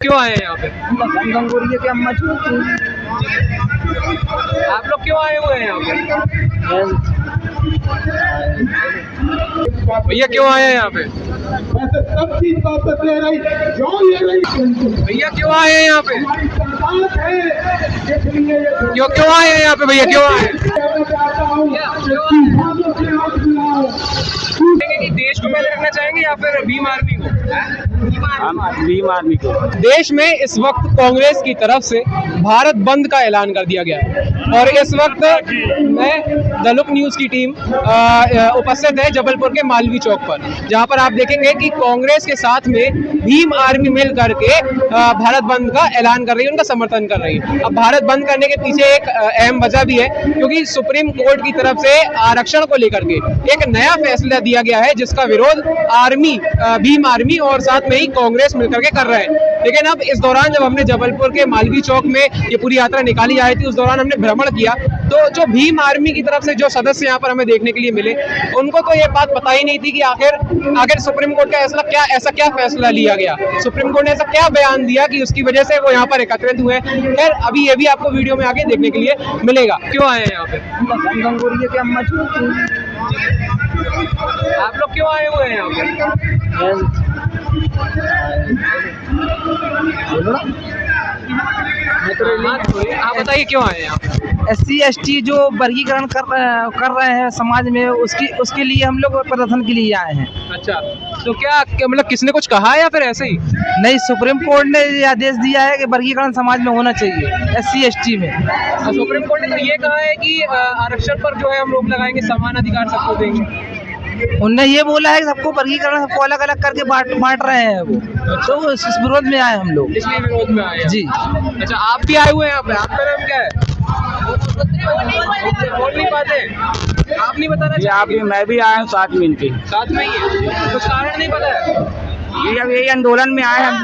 क्यों आए हैं यहाँ पे? गंगोरी के अम्मा आप लोग क्यों आए हुए हैं यहाँ पे? भैया क्यों आए हैं यहाँ पे? भैया क्यों आए हैं यहाँ पे? क्यों आए हैं यहाँ पे? भैया क्यों आए? कि देश को पहले रखना चाहेंगे या फिर भीम आर्मी को? हम भीम आर्मी को। देश में इस वक्त कांग्रेस की तरफ से भारत बंद का ऐलान कर दिया गया है और इस वक्त मैं द लुक न्यूज की टीम उपस्थित है जबलपुर के मालवीय चौक पर, जहां पर आप देखेंगे कि कांग्रेस के साथ में भीम आर्मी मिल करके भारत बंद का ऐलान कर रही है, उनका समर्थन कर रही है। अब भारत बंद करने के पीछे एक अहम वजह भी है, क्योंकि सुप्रीम कोर्ट की तरफ से आरक्षण को लेकर के एक नया फैसला दिया गया है जिसका विरोध भीम आर्मी और साथ में ही कांग्रेस मिलकर के कर रहे हैं। लेकिन अब इस दौरान जब हमने जबलपुर के मालवीय चौक में ये पूरी यात्रा निकाली जा रही थी, उस दौरान हमने भ्रमण किया तो जो भीम आर्मी की तरफ से जो सदस्य यहाँ पर हमें देखने के लिए मिले, उनको तो ये बात पता ही नहीं थी कि आखिर सुप्रीम कोर्ट का ऐसा क्या फैसला लिया गया, सुप्रीम कोर्ट ने ऐसा क्या बयान दिया कि उसकी वजह से वो यहाँ पर एकत्रित हुए। खैर अभी ये भी आपको वीडियो में आगे देखने के लिए मिलेगा। क्यों आए हैं यहाँ पे? गंगोरी के अम्मा आप लोग क्यों आए हुए हैं यहाँ पे? आप बताइए क्यों आए हैं यहाँ पे? SC ST जो वर्गीकरण कर रहे हैं समाज में, उसके लिए हम लोग प्रदर्शन के लिए आए हैं। अच्छा, तो क्या मतलब किसने कुछ कहा है या फिर ऐसे ही? नहीं, सुप्रीम कोर्ट ने ये आदेश दिया है कि वर्गीकरण समाज में होना चाहिए SC ST में। सुप्रीम कोर्ट ने तो ये कहा है कि आरक्षण पर जो है हम रोक लगाएंगे, समान अधिकार सबको देंगे। उनने ये बोला है कि सबको वर्गीकरण सबको अलग अलग करके बांट रहे हैं वो, तो इस विरोध में आए हम लोग। इसलिए विरोध में आए जी। अच्छा, आप भी आए हुए हैं यहाँ पे? आपका नाम क्या है? बोल नहीं पाते? आप नहीं बताना चाहिए? मैं भी आया हूँ साथ में इनके। साथ में ही है? कुछ कारण नहीं पता है? यही आंदोलन में आए हम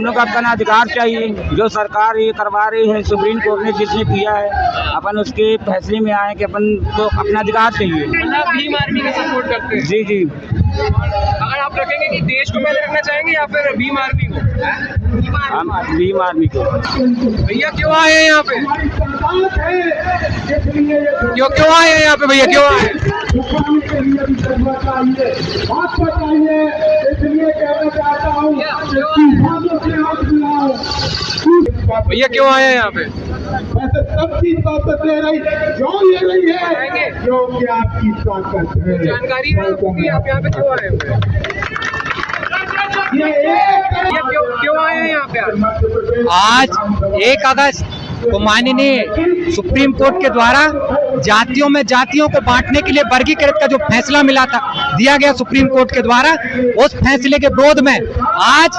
लोग अपना अधिकार चाहिए, जो सरकार ये करवा रही है, सुप्रीम कोर्ट ने जिसने किया है, अपन उसके फैसले में आए कि अपन को अपना अधिकार चाहिए। मतलब भीम आर्मी का सपोर्ट करते हैं? जी जी। अगर आप रखेंगे कि देश को पहले रखना चाहेंगे या फिर भीम आर्मी को? हम भीम आर्मी को। भैया क्यों आए हैं यहाँ पे? क्यों आए हैं यहाँ पे? भैया क्यों आए? भैया क्यों आए हैं यहाँ पे? सब चीज वापस ले रही है क्योंकि आपकी ताकत है। जानकारी है कि आप यहाँ पे क्यों आए हुए? क्यों आए हैं यहाँ पे? आज 1 अगस्त को माननीय सुप्रीम कोर्ट के द्वारा जातियों में जातियों को बांटने के लिए वर्गीकृत का जो फैसला दिया गया सुप्रीम कोर्ट के द्वारा, उस फैसले के विरोध में आज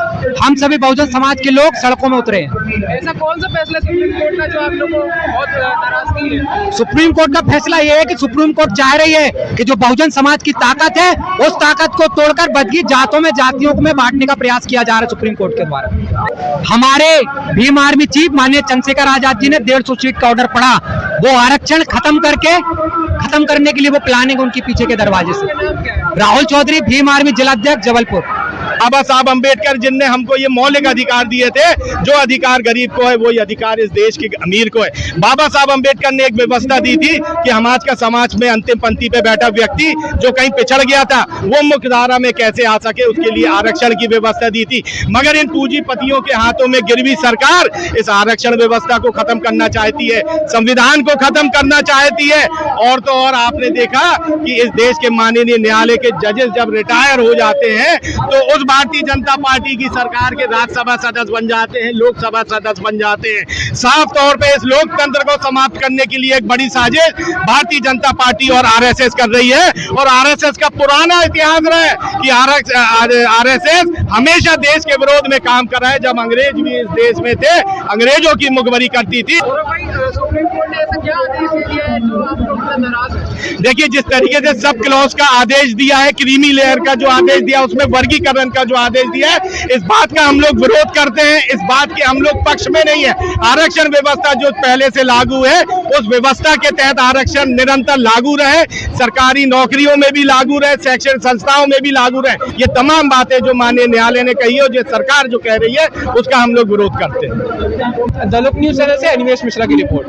हम सभी बहुजन समाज के लोग सड़कों में उतरे हैं। ऐसा कौन सा फैसला सुप्रीम कोर्ट का जो आप लोगों को बहुत नाराजगी है? सुप्रीम कोर्ट का फैसला ये है कि सुप्रीम कोर्ट चाह रही है कि जो बहुजन समाज की ताकत है, उस ताकत को तोड़कर बदगी जातों में जातियों में बांटने का प्रयास किया जा रहा है सुप्रीम कोर्ट के द्वारा। हमारे भीम आर्मी चीफ माननीय चंद्रशेखर आजाद जी ने 150 सीट का ऑर्डर पड़ा, वो आरक्षण खत्म करने के लिए वो प्लानिंग उनके पीछे के दरवाजे से। राहुल चौधरी, भीम आर्मी जिलाध्यक्ष, जबलपुर। बाबा साहब अम्बेडकर जिनने हमको ये मौलिक अधिकार दिए थे, जो अधिकार गरीब को है वही अधिकार इस देश के अमीर को है। बाबा साहब अम्बेडकर ने एक व्यवस्था दी थी कि समाज में अंतिम पंक्ति पे बैठा व्यक्ति जो कहीं पिछड़ गया था, वो मुख्यधारा में कैसे आ सके, उसके लिए आरक्षण की व्यवस्था दी थी। मगर इन पूंजीपतियों के हाथों में गिरवी सरकार इस आरक्षण व्यवस्था को खत्म करना चाहती है, संविधान को खत्म करना चाहती है। और तो और आपने देखा कि इस देश के माननीय न्यायालय के जजेस जब रिटायर हो जाते हैं तो उस भारतीय जनता पार्टी की सरकार के राज्यसभा सदस्य बन जाते हैं, लोकसभा सदस्य बन जाते हैं। साफ तौर पे इस लोकतंत्र को समाप्त करने के लिए एक बड़ी साजिश भारतीय जनता पार्टी और आरएसएस कर रही है। और आरएसएस का पुराना इतिहास रहा है कि आरएसएस हमेशा देश के विरोध में काम कर रहा है। जब अंग्रेज भी इस देश में थे, अंग्रेजों की मुखबरी करती थी। सुप्रीम कोर्ट ने ऐसा क्या आदेश दिया है जो आप लोग देखिए, जिस तरीके से सब क्लॉज का आदेश दिया है, क्रीमी लेयर का जो आदेश दिया, उसमें वर्गीकरण का जो आदेश दिया है, इस बात का हम लोग विरोध करते हैं। इस बात के हम लोग पक्ष में नहीं है। आरक्षण व्यवस्था जो पहले से लागू है, उस व्यवस्था के तहत आरक्षण निरंतर लागू रहे, सरकारी नौकरियों में भी लागू रहे, शैक्षणिक संस्थाओं में भी लागू रहे। ये तमाम बातें जो माननीय न्यायालय ने कही है और जो सरकार जो कह रही है, उसका हम लोग विरोध करते हैं। द लुक न्यूज चैनल से अनिमेश मिश्रा की रिपोर्ट।